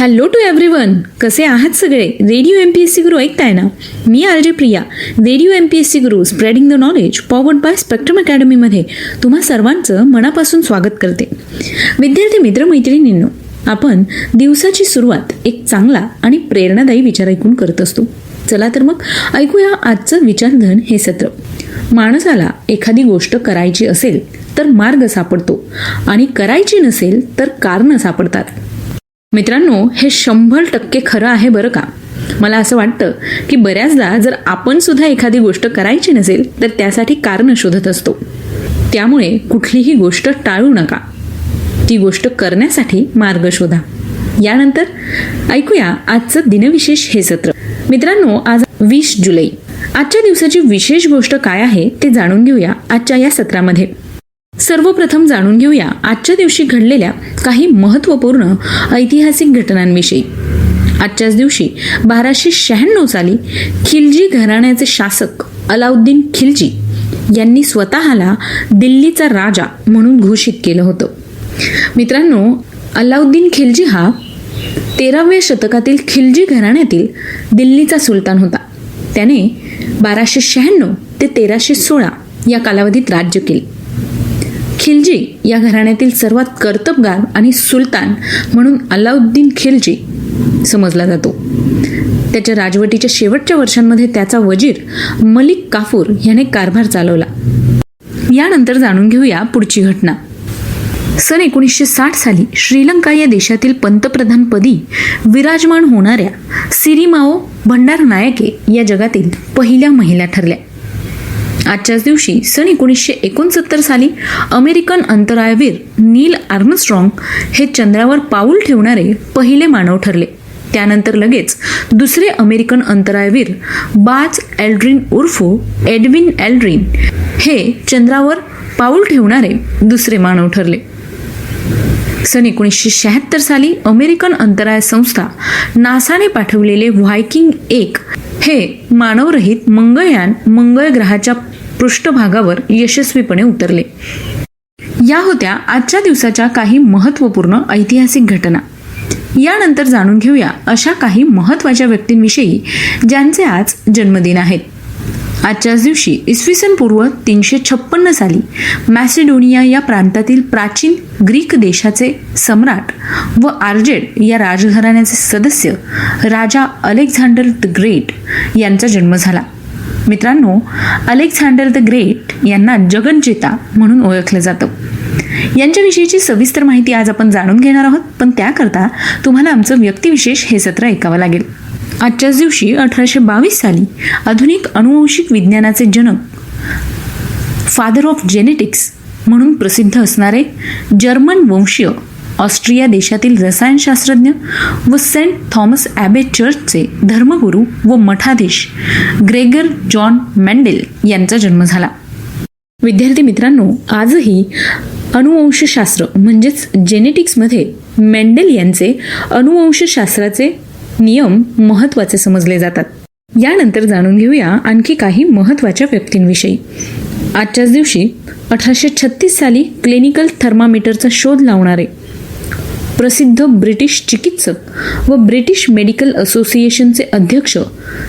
Hello to everyone, कसे आहात सगळे? रेडिओ MPSC गुरु ऐकताय ना? मी RJ Priya, radio MPSC Guru spreading the knowledge powered by spectrum अकॅडमीमध्ये तुम्हा सर्वांचं मनापासून स्वागत करते. विद्यार्थी मित्र मैत्रिणींनो, आपण दिवसाची सुरुवात एक चांगला आणि प्रेरणादायी विचार ऐकून करत असतो. चला तर मग ऐकूया आजचं विचारधन हे सत्र. माणसाला एखादी गोष्ट करायची असेल तर मार्ग सापडतो आणि करायची नसेल तर कारणं सापडतात. मित्रांनो, हे 100% खरं आहे बरं का. मला असं वाटतं की बऱ्याचदा जर आपण सुद्धा एखादी गोष्ट करायची नसेल तर त्यासाठी कारण शोधत असतो. त्यामुळे कुठलीही गोष्ट टाळू नका, ती गोष्ट करण्यासाठी मार्ग शोधा. यानंतर ऐकूया आजचं दिनविशेष हे सत्र. मित्रांनो, आज 20 जुलै. आजच्या दिवसाची विशेष गोष्ट काय आहे ते जाणून घेऊया आजच्या या सत्रामध्ये. सर्वप्रथम जाणून घेऊया आजच्या दिवशी घडलेल्या काही महत्त्वपूर्ण ऐतिहासिक घटनांविषयी. आजच्याच दिवशी 1296 साली खिलजी घराण्याचे शासक अलाउद्दीन खिलजी यांनी स्वतःला दिल्लीचा राजा म्हणून घोषित केलं होतं. मित्रांनो, अलाउद्दीन खिलजी हा 13व्या शतकातील खिलजी घराण्यातील दिल्लीचा सुलतान होता. त्याने 1296 ते 1316 या कालावधीत राज्य केले. खिलजी या घराण्यातील सर्वात कर्तबगार आणि सुलतान म्हणून अलाउद्दीन खिलजी समजला जातो. त्याच्या राजवटीच्या शेवटच्या वर्षांमध्ये त्याचा वजीर मलिक काफूर याने कारभार चालवला. यानंतर जाणून घेऊया पुढची घटना. सन 1960 साली श्रीलंका या देशातील पंतप्रधानपदी विराजमान होणाऱ्या सिरिमाओ भंडारनायके या जगातील पहिल्या महिला ठरल्या. आजच्याच दिवशी सन 1969 साली अमेरिकन अंतराळवीर नील आर्मस्ट्रॉंग हे चंद्रावर पाऊल ठेवणारे पहिले मानव ठरले. त्यानंतर लगेच दुसरे अमेरिकन अंतराळवीर बाज एल्ड्रिन उर्फ एडविन एल्ड्रिन हे चंद्रावर पाऊल ठेवणारे दुसरे मानव ठरले. सन 1976 साली अमेरिकन अंतराळ संस्था नासाने पाठवलेले व्हायकिंग 1 हे मानवरहित मंगळयान मंगळ ग्रहाच्या पृष्ठभागावर यशस्वीपणे उतरले. या होत्या आजच्या दिवसाच्या काही महत्त्वपूर्ण ऐतिहासिक घटना. यानंतर जाणून घेऊया अशा काही महत्त्वाच्या व्यक्तींविषयी ज्यांचे आज जन्मदिन आहेत. आजच्याच दिवशी इसवी सन पूर्व 356 साली मॅसिडोनिया या प्रांतातील प्राचीन ग्रीक देशाचे सम्राट व आर्जेड या राजघराण्याचे सदस्य राजा अलेक्झांडर द ग्रेट यांचा जन्म झाला. मित्रांनो, अलेक्झांडर द ग्रेट यांना जगज्जेता म्हणून ओळखलं जातं. यांच्याविषयीची सविस्तर माहिती आज आपण जाणून घेणार आहोत, पण त्याकरता तुम्हाला आमचं व्यक्तिविशेष हे सत्र ऐकावं लागेल. आजच्याच दिवशी 1822 साली आधुनिक अनुवंशिक विज्ञानाचे जनक, फादर ऑफ जेनेटिक्स म्हणून प्रसिद्ध असणारे जर्मन वंशीय ऑस्ट्रिया देशातील रसायनशास्त्रज्ञ व सेंट थॉमस ॲबे चर्चचे धर्मगुरू व मठाधीश ग्रेगर जॉन मेंडेल यांचा जन्म झाला. विद्यार्थी मित्रांनो, आजही अनुवंशशास्त्र म्हणजेच जेनेटिक्समध्ये मेंडेल यांचे अनुवंशशास्त्राचे नियम महत्त्वाचे समजले जातात. यानंतर जाणून घेऊया आणखी काही महत्त्वाच्या व्यक्तींविषयी. आजच्याच दिवशी 1836 साली क्लिनिकल थर्मामीटरचा शोध लावणारे प्रसिद्ध ब्रिटिश चिकित्सक व ब्रिटिश मेडिकल असोसिएशनचे अध्यक्ष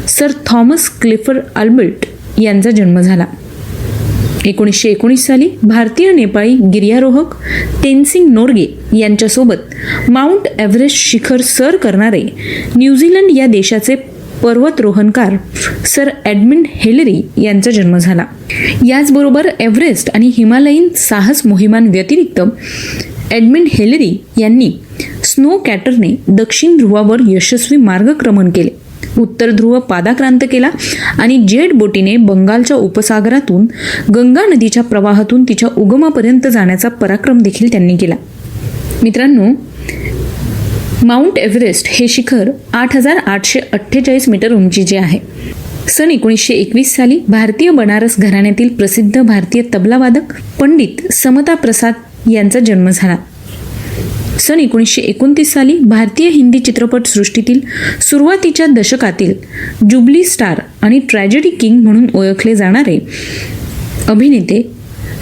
सर थॉमस क्लिफर्ड अल्बर्ट यांचा जन्म झाला. 1919 साली भारतीय नेपाळी गिर्यारोहक तेनसिंग नोर्गे यांच्यासोबत माउंट एव्हरेस्ट शिखर सर करणारे न्यूझीलंड या देशाचे पर्वतरोहणकार सर एडमंड हिलरी यांचा जन्म झाला. याचबरोबर एव्हरेस्ट आणि हिमालयीन साहस मोहिमांव्यतिरिक्त एडमंड हिलरी यांनी स्नो कॅटरने दक्षिण ध्रुवावर यशस्वी मार्गक्रमण केले, उत्तर ध्रुव पादाक्रांत केला आणि जेट बोटीने बंगालच्या उपसागरातून गंगा नदीच्या प्रवाहातून तिच्या उगमापर्यंत जाण्याचा पराक्रम देखील त्यांनी केला. मित्रांनो, माउंट एव्हरेस्ट हे शिखर 8,848 मीटर उंचीचे आहे. सन 1921 साली भारतीय बनारस घराण्यातील प्रसिद्ध भारतीय तबलावादक पंडित समता प्रसाद यांचा जन्म झाला. सन 1929 साली भारतीय हिंदी चित्रपट सृष्टीतील सुरुवातीच्या दशकातील जुबली स्टार आणि ट्रॅजेडी किंग म्हणून ओळखले जाणारे अभिनेते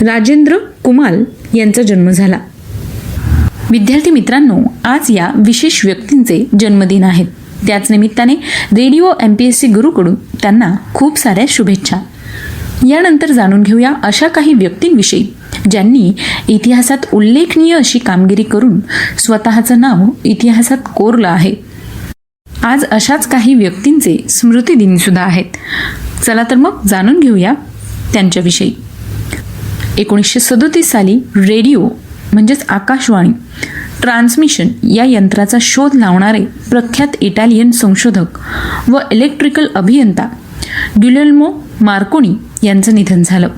राजेंद्र कुमाल यांचा जन्म झाला. विद्यार्थी मित्रांनो, आज या विशेष व्यक्तींचे जन्मदिन आहेत. त्याच निमित्ताने रेडिओ MPSC गुरुकडून त्यांना खूप साऱ्या शुभेच्छा. यानंतर जाणून घेऊया अशा काही व्यक्तींविषयी ज्यांनी इतिहासात उल्लेखनीय अशी कामगिरी करून स्वतःचं नाव इतिहासात कोरलं आहे. आज अशाच काही व्यक्तींचे स्मृतिदिन सुद्धा आहेत. चला तर मग जाणून घेऊया त्यांच्याविषयी. 1937 साली रेडिओ म्हणजेच आकाशवाणी ट्रान्समिशन या यंत्राचा शोध लावणारे प्रख्यात इटालियन संशोधक व इलेक्ट्रिकल अभियंता गिलेल्मो मार्कोनी यांचं निधन झालं.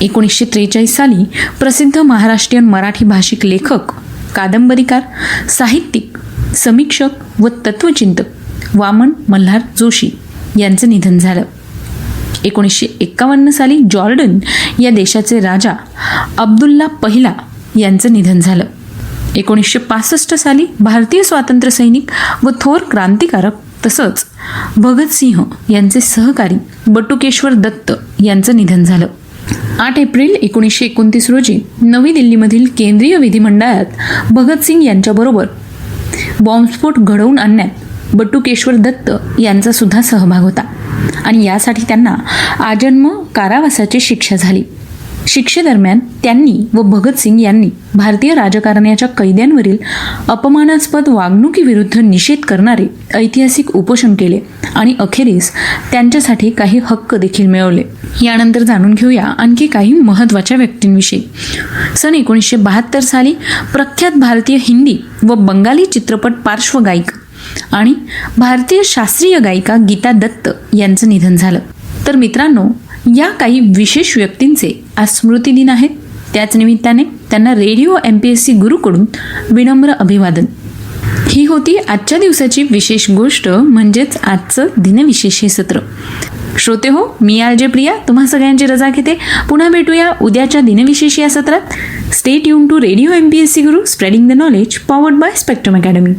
1943 साली प्रसिद्ध महाराष्ट्रीयन मराठी भाषिक लेखक, कादंबरीकार, साहित्यिक, समीक्षक व तत्वचिंतक वामन मल्हार जोशी यांचं निधन झालं. 1951 साली जॉर्डन या देशाचे राजा अब्दुल्ला पहिला यांचं निधन झालं. 1965 साली भारतीय स्वातंत्र्य सैनिक व थोर क्रांतिकारक तसंच भगतसिंह यांचे सहकारी बटुकेश्वर दत्त यांचं निधन झालं. 8 एप्रिल 1929 रोजी नवी दिल्लीमधील केंद्रीय विधिमंडळात भगतसिंग यांच्याबरोबर बॉम्बस्फोट घडवून आणण्यात बटुकेश्वर दत्त यांचा सुद्धा सहभाग होता आणि यासाठी त्यांना आजन्म कारावासाची शिक्षा झाली. शिक्षेदरम्यान त्यांनी व भगतसिंग यांनी भारतीय राजकारण्याच्या कैद्यांवरील अपमानास्पद वागणुकीविरुद्ध निषेध करणारे ऐतिहासिक उपोषण केले आणि अखेरीस त्यांच्यासाठी काही हक्क देखील मिळवले. यानंतर जाणून घेऊया आणखी काही महत्त्वाच्या व्यक्तींविषयी. सन 1972 साली प्रख्यात भारतीय हिंदी व बंगाली चित्रपट पार्श्वगायिका आणि भारतीय शास्त्रीय गायिका गीता दत्त यांचं निधन झालं. तर मित्रांनो, या काही विशेष व्यक्तींचे आज स्मृतिदिन आहेत. त्याच निमित्ताने त्यांना रेडिओ MPSC गुरुकडून विनम्र अभिवादन. ही होती आजच्या दिवसाची विशेष गोष्ट म्हणजेच आजचं दिनविशेष हे सत्र. श्रोते हो, मी RJ प्रिया तुम्हा सगळ्यांची रजा घेते. पुन्हा भेटूया उद्याच्या दिनविशेष या सत्रात. Stay tune to radio MPSC Guru, spreading the knowledge, powered by spectrum academy.